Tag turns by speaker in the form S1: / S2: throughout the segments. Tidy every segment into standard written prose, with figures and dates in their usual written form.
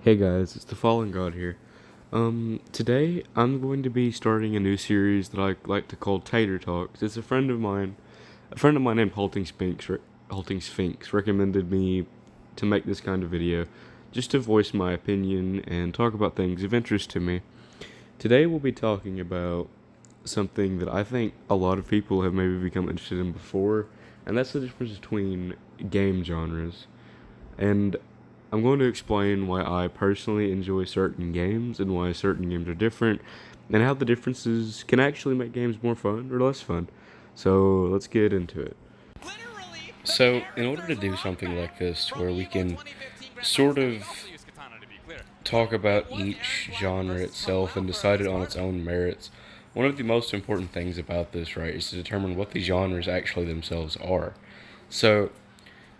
S1: Hey guys, it's the Fallen God here. Today I'm going to be starting a new series that I like to call Tater Talks. It's a friend of mine named Halting Sphinx recommended me to make this kind of video, just to voice my opinion and talk about things of interest to me. Today we'll be talking about something that I think a lot of people have maybe become interested in before, and that's the difference between game genres. And I'm going to explain why I personally enjoy certain games and why certain games are different, and how the differences can actually make games more fun or less fun. So let's get into it. So, in order to do something like this, where we can sort of talk about each genre itself and decide it on its own merits, one of the most important things about this, right, is to determine what the genres actually themselves are. So,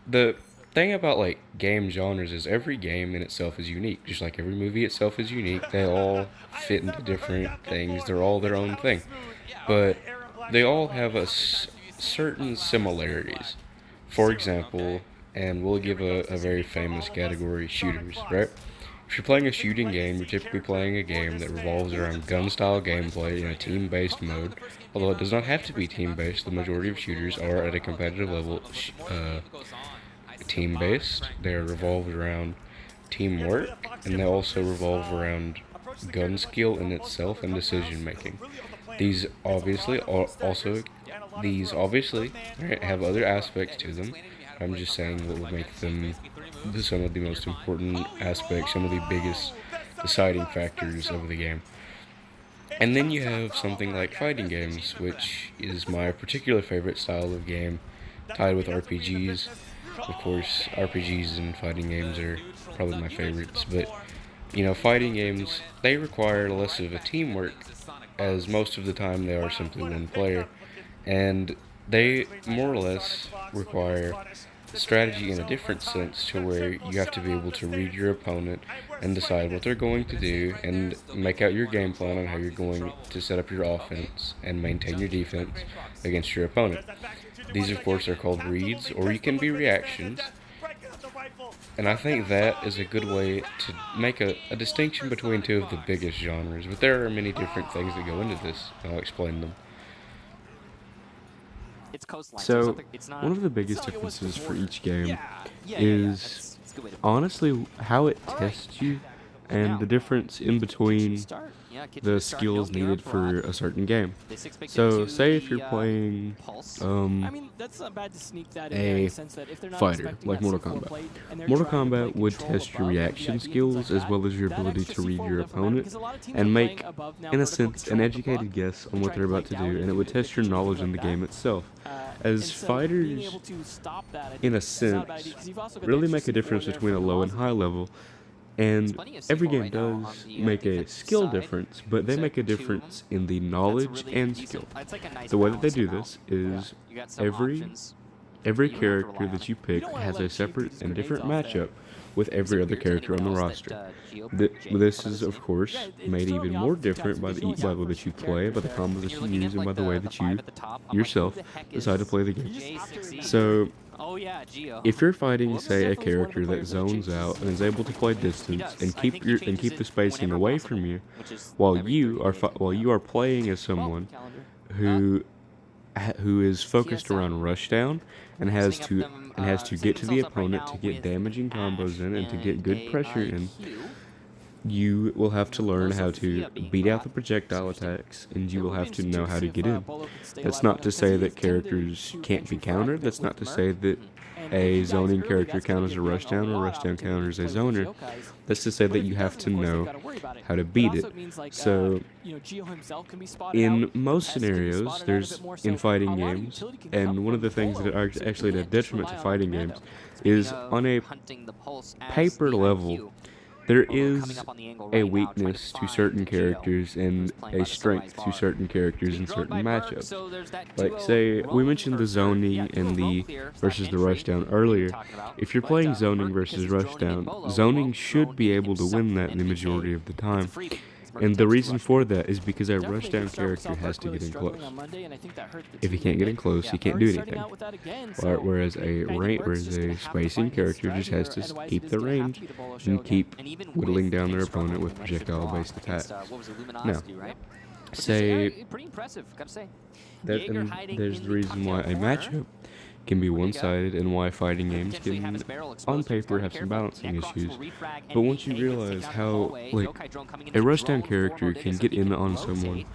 S1: the thing about like game genres is every game in itself is unique, just like every movie itself is unique. They all fit into different things. They're all their own thing, but they all have certain similarities. For example, and we'll give a very famous category: shooters, right? If you're playing a shooting game, you're typically playing a game that revolves around gun-style gameplay in a team-based mode. Although it does not have to be team-based, the majority of shooters are at a competitive level team-based. They're revolved around teamwork, and they also revolve around gun skill in itself and decision-making. These obviously are also these obviously right, have other aspects to them. I'm just saying what would make them some of the most important aspects, some of the biggest deciding factors of the game. And then you have something like fighting games, which is my particular favorite style of game, tied with RPGs. Of course, RPGs and fighting games are probably my favorites, but fighting games, they require less of a teamwork, as most of the time they are simply one player, and they more or less require strategy in a different sense, to where you have to be able to read your opponent and decide what they're going to do and make out your game plan on how you're going to set up your offense and maintain your defense against your opponent. These, of course, are called reads, or you can be reactions, and I think that is a good way to make a distinction between two of the biggest genres, but there are many different things that go into this, and I'll explain them. So, one of the biggest differences for each game is honestly how it tests you and the difference in between the skills needed for a certain game. So, say if you're playing a fighter like Mortal Kombat. Mortal Kombat would test your reaction skills as well as your ability to read your opponent and make, in a sense, an educated guess on what they're about to do, and it would test your knowledge in the game itself. As fighters, in a sense, really make a difference between a low and high level, and every game does make a skill difference, but they make a difference in the knowledge and skill. The way that they do this is every character that you pick has a separate and different matchup with every other character on the roster. This is, of course, made even more different by by the way that you play, by the combos that you use, and by the way that you yourself decide to play the game. So, if you're fighting, say, a character that zones out and is able to play distance and keep the spacing away from you, while you are playing as someone who who is focused around rushdown and has to get to the opponent to get damaging combos in and to get good pressure in, you will have to learn how to beat out the projectile attacks, and you will have to know how to get in. That's not to say that characters can't be countered. That's not to say that a zoning character counters a rushdown or rushdown counters a zoner. That's to say that you have to know how to beat it. So, in most scenarios, in fighting games, and one of the things that are actually a detriment to fighting games is on a paper level, there is a weakness to certain characters and a strength to certain characters in certain matchups. Like, say, we mentioned the zoning and the versus the rushdown earlier. If you're playing zoning versus rushdown, zoning should be able to win that in the majority of the time. And the reason for that is because a rushdown character has to get in close. If he can't get in close, he can't do anything. Whereas a spacing character just has to keep the range and keep whittling down their opponent with projectile-based attacks. Now, say that, and there's the reason why a matchup can be one-sided and why fighting games can, on paper, have some balancing issues. But once you realize how, like, a rushdown character can get in on someone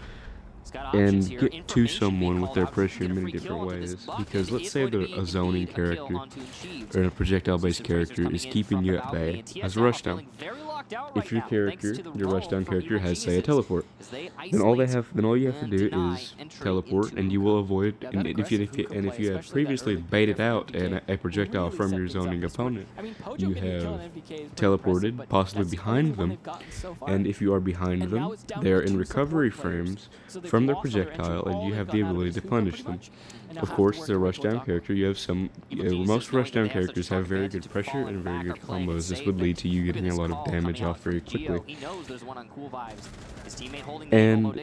S1: and get to someone with their pressure in many different ways, because let's say a zoning character or a projectile-based character is keeping you at bay as a rushdown. If your rushdown character has, say, a teleport, then all you have to do is teleport, and you will avoid. And if you have previously baited out a projectile from your zoning opponent, you have teleported, possibly behind them, and if you are behind them, they are in recovery frames from their projectile, and you have the ability to punish them. Of course, as a rushdown character, you have most rushdown characters have very good pressure and very good combos. This would lead to you getting a lot of damage off very quickly. And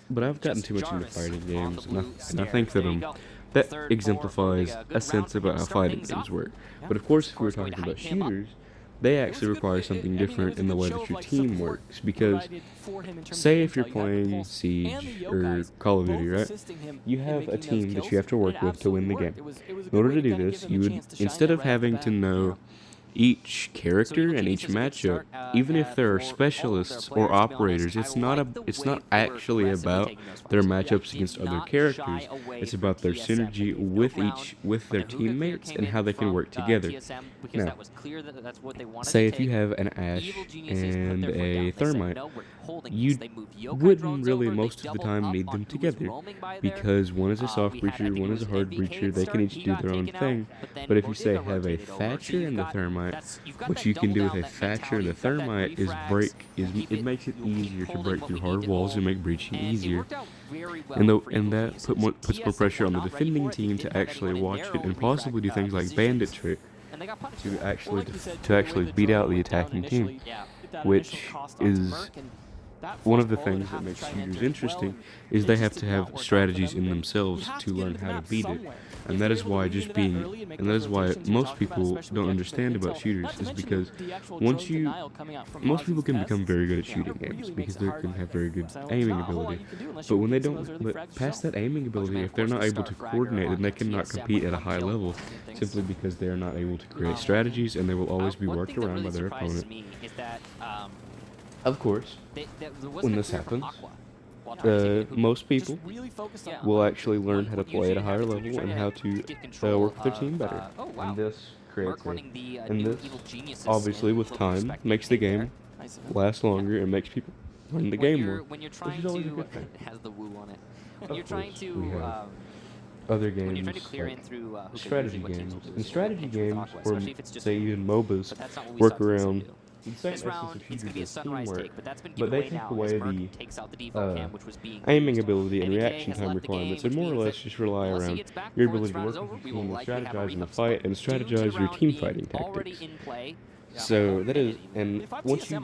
S1: but I've gotten too much into fighting games, and I think that exemplifies a sense about how fighting games work. But of course, if we were talking about shooters, they actually require something different in the way that your team works, because say if you're playing Siege or Call of Duty, right, you have a team that you have to work with to win the game. In order to do this, you would, instead of having to know each character and each matchup, even if there are specialists or operators, it's not actually about their matchups against other characters. It's about their synergy with their teammates and how they can work together. Now, say if you have an Ash and a Thermite, you wouldn't really most of the time need them together, because one is a soft breacher, one is a hard breacher. They can each do their own thing. But if you say have a Thatcher and the Thermite, what you can do with a Thatcher and a Thermite is it makes it easier to break through hard walls and make breaching easier. And that puts more pressure on the defending team to actually watch it and possibly do things like bandit trick to actually beat out the attacking team, which is one of the things that makes shooters interesting, is they have to have strategies in themselves to learn how to beat it. And that is why most people don't understand about shooters, is because most people can become very good at shooting games because they can have very good aiming ability. But past that aiming ability, if they're not able to coordinate, then they cannot compete at a high level, simply because they are not able to create strategies, and they will always be worked around by their opponent. Of course, when this happens, most people will actually learn how to play at a higher level and how to work with their team better. And this obviously, with time, makes the game last longer and makes people learn the game more, which is always a good thing. Of course, we have other games like strategy games. And strategy games, or say even MOBAs, work around the same essence of shooters as teamwork, but they take away the aiming ability and reaction time requirements, and more or less just rely around your ability to work with your team and strategize in a fight and strategize your team fighting tactics. So that is, and once you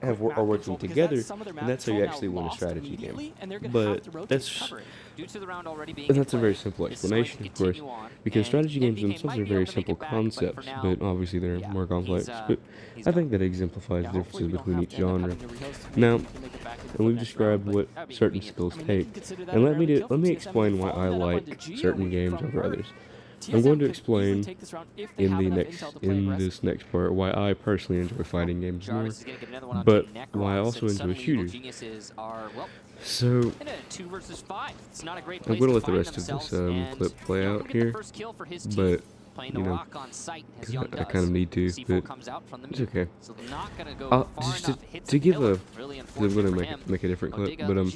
S1: are working together, then that's how you actually win a strategy game. But that's a very simple explanation, of course, because strategy games themselves are very simple concepts, but obviously they're more complex. But I think that exemplifies the differences between each genre. Now, and we've described what certain skills take, and let me explain why I like certain games over others. I'm going to explain in this next part why I personally enjoy fighting games more, but why I also enjoy shooters. So, I'm going to let the rest of this clip play out here, but because I kind of need to, but it's okay. Just to give I'm going to make a different clip, but and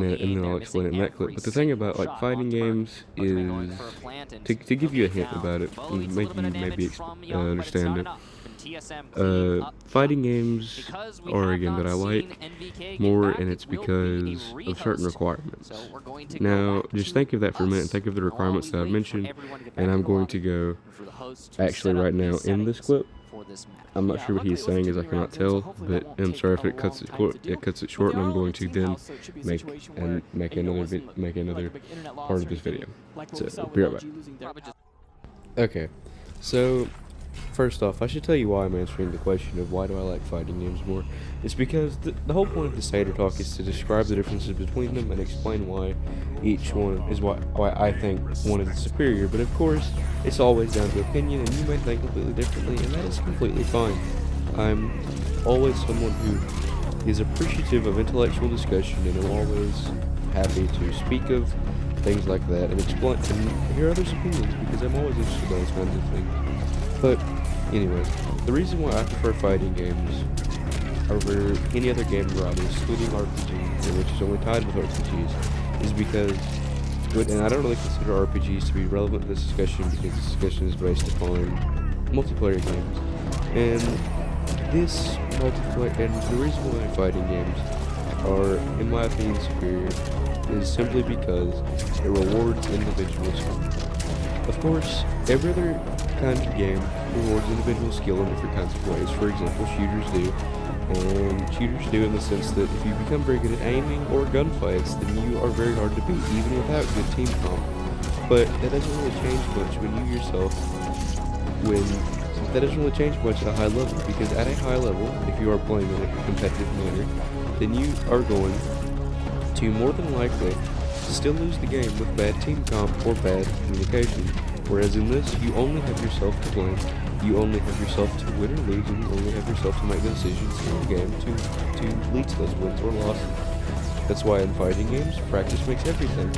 S1: then I'll explain it in that clip. But the thing about like fighting games is to give you a hint about it and make you maybe understand it. Fighting games are a game that I like more, and it's because of certain requirements. Now, just think of that for a minute and think of the requirements that I've mentioned, and I'm going to go, actually right now in this clip, I'm not sure what he's saying, as I cannot tell, but I'm sorry if it cuts it short, and I'm going to then make another part of this video. So I'll be right back. Okay, so first off, I should tell you why I'm answering the question of why do I like fighting games more. It's because the whole point of this Tater Talk is to describe the differences between them and explain why each one is why I think one is superior. But of course, it's always down to opinion, and you may think completely differently, and that is completely fine. I'm always someone who is appreciative of intellectual discussion, and I'm always happy to speak of things like that and explain and hear others' opinions, because I'm always interested in those kinds of things. But anyways, the reason why I prefer fighting games over any other game variety, excluding RPG, which is only tied with RPGs, is because, and I don't really consider RPGs to be relevant to this discussion because this discussion is based upon multiplayer games, and this multiplayer, and the reason why fighting games are, in my opinion, superior is simply because it rewards individual skill. Of course, every other kind of game rewards individual skill in different kinds of ways. For example, shooters do. And shooters do in the sense that if you become very good at aiming or gunfights, then you are very hard to beat, even without good team comp. But that doesn't really change much when you yourself that doesn't really change much at a high level, because at a high level, if you are playing in a competitive manner, then you are going to more than likely still lose the game with bad team comp or bad communication. Whereas in this, you only have yourself to blame. You only have yourself to win or lose, and you only have yourself to make the decisions in the game to lead to those wins or losses. That's why in fighting games, practice makes everything.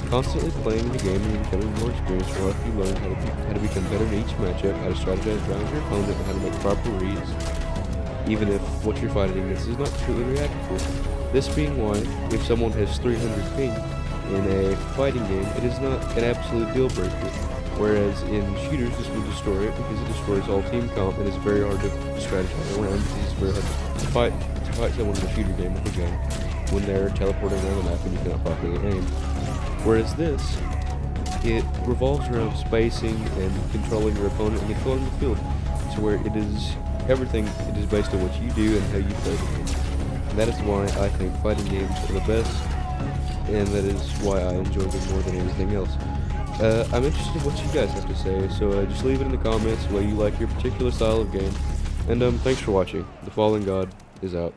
S1: Constantly playing the game and becoming more experienced will help you learn how to become better in each matchup, how to strategize around your opponent, and how to make proper reads, even if what you're fighting against is not completely reactive. This being why, if someone has 300 ping in a fighting game, it is not an absolute deal breaker. Whereas in shooters, this will destroy it because it destroys all team comp, and it's very hard to strategize around because it's very hard to fight someone in a shooter game with a gun when they're teleporting around the map and you cannot properly aim. Whereas this, it revolves around spacing and controlling your opponent and controlling the field, to where it is based on what you do and how you play the game. And that is why I think fighting games are the best, and that is why I enjoy them more than anything else. I'm interested in what you guys have to say, so just leave it in the comments whether you like your particular style of game. And thanks for watching. The Fallen God is out.